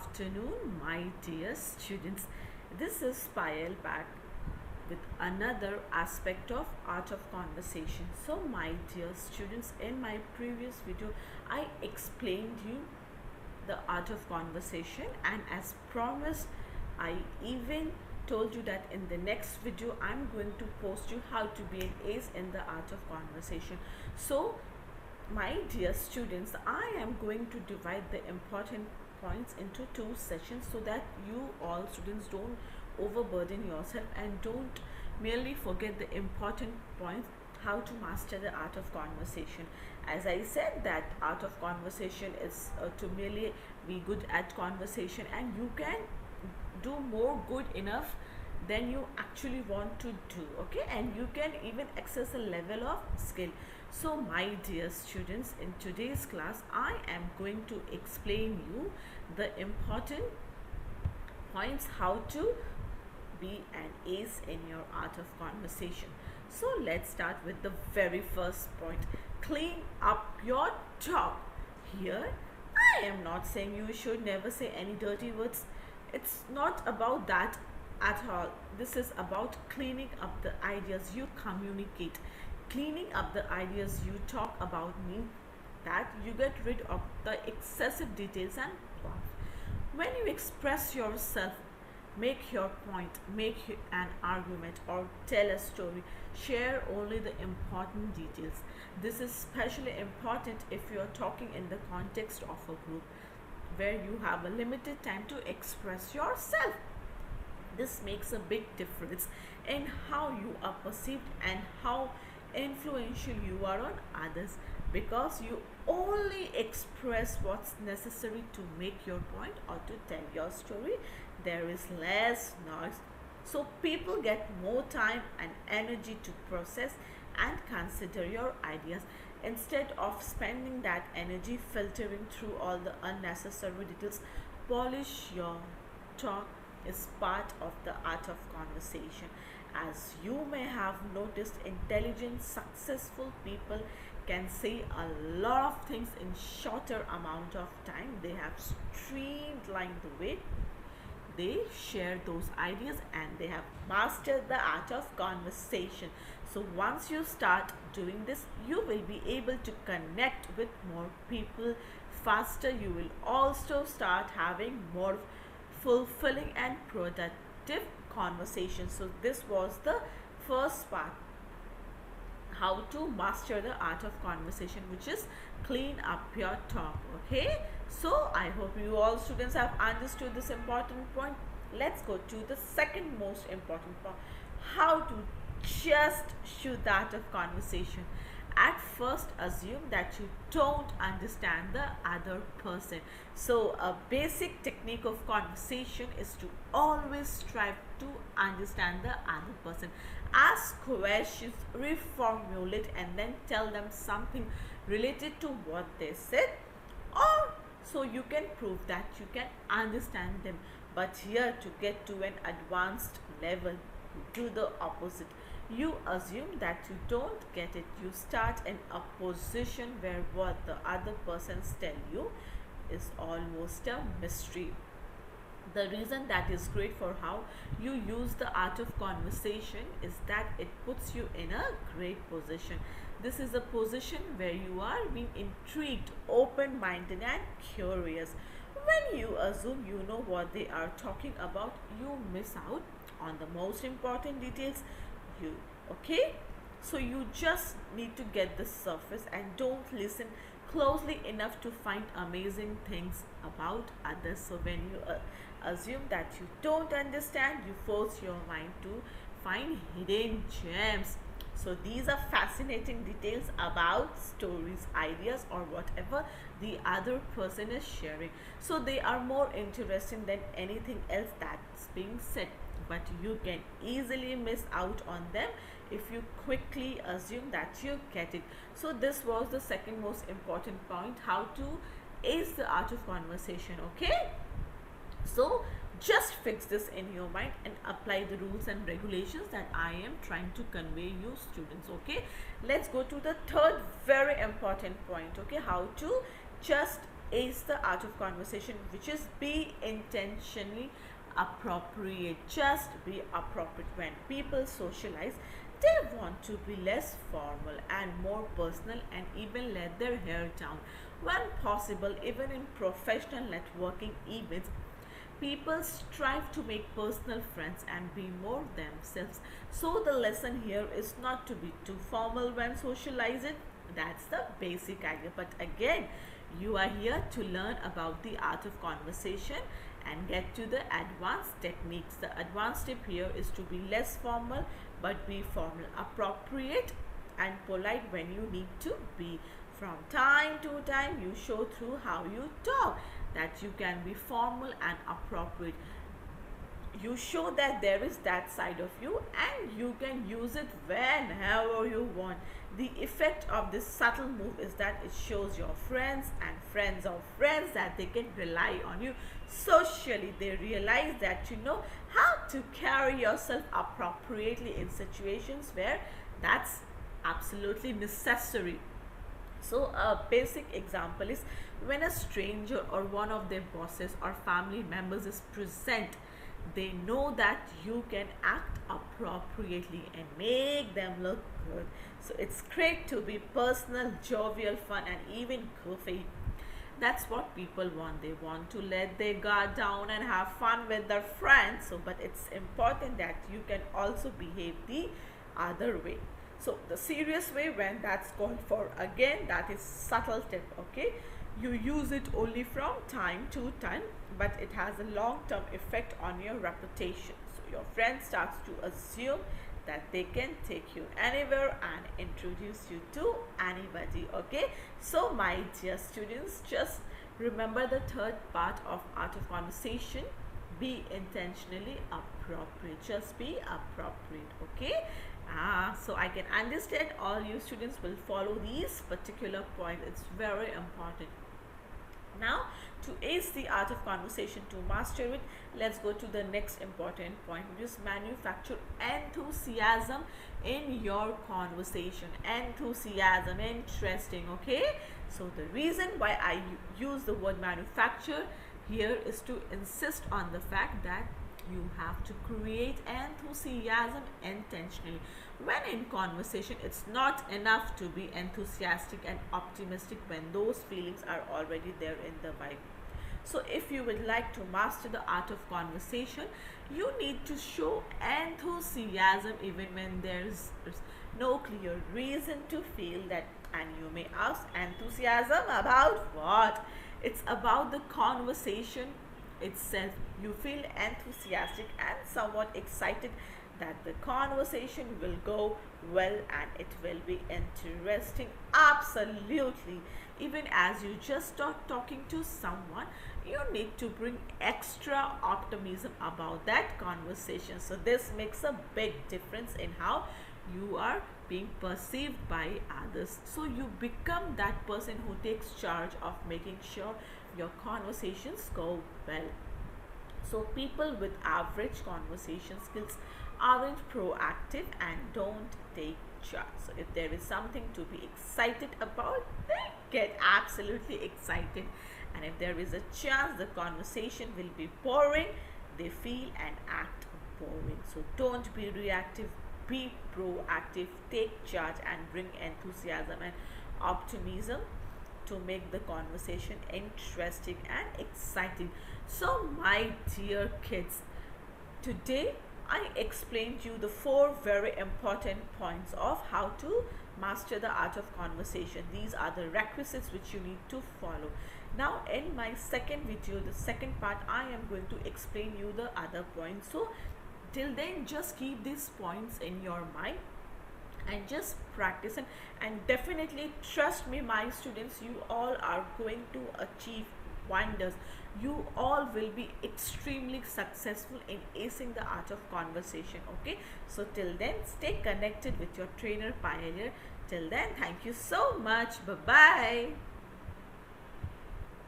afternoon, my dear students. This is Payal back with another aspect of art of conversation. So, my dear students, in my previous video, I explained you the art of conversation, and as promised, I even told you that in the next video I'm going to post you how to be an ace in the art of conversation. So my dear students, I am going to divide the important points into two sessions so that you all students don't overburden yourself and don't merely forget the important points, how to master the art of conversation. As I said, that art of conversation is to merely be good at conversation, and you can do more good enough than you actually want to do, okay, and you can even access a level of skill. So my dear students, in today's class I am going to explain you the important points how to be an ace in your art of conversation. So let's start with the very first point. Clean up your talk. Here I am not saying you should never say any dirty words. It's not about that at all. This is about cleaning up the ideas you communicate. Cleaning up the ideas you talk about mean that you get rid of the excessive details and fluff. When you express yourself, make your point, make an argument, or tell a story, share only the important details. This is especially important if you are talking in the context of a group where you have a limited time to express yourself. This makes a big difference in how you are perceived and how influential you are on others, because you only express what's necessary to make your point or to tell your story. There is less noise, so people get more time and energy to process and consider your ideas, instead of spending that energy filtering through all the unnecessary details. Polish your talk is part of the art of conversation. As you may have noticed, intelligent, successful people can say a lot of things in shorter amount of time. They have streamlined the way they share those ideas, and they have mastered the art of conversation. So once you start doing this, you will be able to connect with more people faster. You will also start having more fulfilling and productive conversations. So this was the first part, how to master the art of conversation, which is clean up your talk. Okay, so I hope you all students have understood this important point. Let's go to the second most important point, how to just shoot the art of conversation. At first, assume that you don't understand the other person. So a basic technique of conversation is to always strive to understand the other person. Ask questions, reformulate, and then tell them something related to what they said, or so you can prove that you can understand them. But here, to get to an advanced level, you do the opposite. You assume that you don't get it. You start in a position where what the other persons tell you is almost a mystery. The reason that is great for how you use the art of conversation is that it puts you in a great position. This is a position where you are being intrigued, open-minded, and curious. When you assume you know what they are talking about, you miss out on the most important details. Okay, so you just need to get the surface and don't listen closely enough to find amazing things about others. So when you assume that you don't understand, you force your mind to find hidden gems. So these are fascinating details about stories, ideas, or whatever the other person is sharing. So they are more interesting than anything else that's being said, but you can easily miss out on them if you quickly assume that you get it. So this was the second most important point, how to ace the art of conversation. Okay, so just fix this in your mind and apply the rules and regulations that I am trying to convey you students. Okay, let's go to the third very important point. Okay, how to just ace the art of conversation, which is be intentionally appropriate. Just be appropriate. When people socialize, they want to be less formal and more personal, and even let their hair down when possible. Even in professional networking events, people strive to make personal friends and be more themselves. So the lesson here is not to be too formal when socializing. That's the basic idea. But again, you are here to learn about the art of conversation and get to the advanced techniques. The advanced tip here is to be less formal but be formal, appropriate and polite when you need to be. From time to time, you show through how you talk that you can be formal and appropriate. You show that there is that side of you and you can use it whenever you want. The effect of this subtle move is that it shows your friends and friends of friends that they can rely on you socially. They realize that you know how to carry yourself appropriately in situations where that's absolutely necessary. So a basic example is when a stranger or one of their bosses or family members is present, they know that you can act appropriately and make them look good. So it's great to be personal, jovial, fun, and even goofy. That's what people want. They want to let their guard down and have fun with their friends. So but it's important that you can also behave the other way. So the serious way, when that's called for, again that is subtle tip. Okay, you use it only from time to time, but it has a long-term effect on your reputation. So your friend starts to assume that they can take you anywhere and introduce you to anybody. Okay, so my dear students, just remember the third part of art of conversation: be intentionally appropriate. Just be appropriate. Okay, so I can understand all you students will follow these particular points. It's very important. Now, to ace the art of conversation, to master it, let's go to the next important point, which is manufacture enthusiasm in your conversation. Enthusiasm, interesting. Okay, so the reason why I use the word manufacture here is to insist on the fact that you have to create enthusiasm intentionally. When in conversation, it's not enough to be enthusiastic and optimistic when those feelings are already there in the vibe. So if you would like to master the art of conversation, you need to show enthusiasm even when there's no clear reason to feel that. And you may ask, enthusiasm about what? It's about the conversation itself. You feel enthusiastic and somewhat excited that the conversation will go well and it will be interesting. Absolutely. Even as you just start talking to someone, you need to bring extra optimism about that conversation. So this makes a big difference in how you are being perceived by others. So you become that person who takes charge of making sure your conversations go well. So people with average conversation skills aren't proactive and don't take charge. So if there is something to be excited about, they get absolutely excited. And if there is a chance the conversation will be boring, they feel and act boring. So don't be reactive, be proactive, take charge and bring enthusiasm and optimism to make the conversation interesting and exciting. So my dear kids, today I explained you the 4 very important points of how to master the art of conversation. These are the requisites which you need to follow. Now in my second video, the second part, I am going to explain you the other points. So till then, just keep these points in your mind and just practice, and definitely trust me, my students, you all are going to achieve wonders. You all will be extremely successful in acing the art of conversation. Okay, so till then, stay connected with your trainer Pioneer. Till then, thank you so much. Bye bye.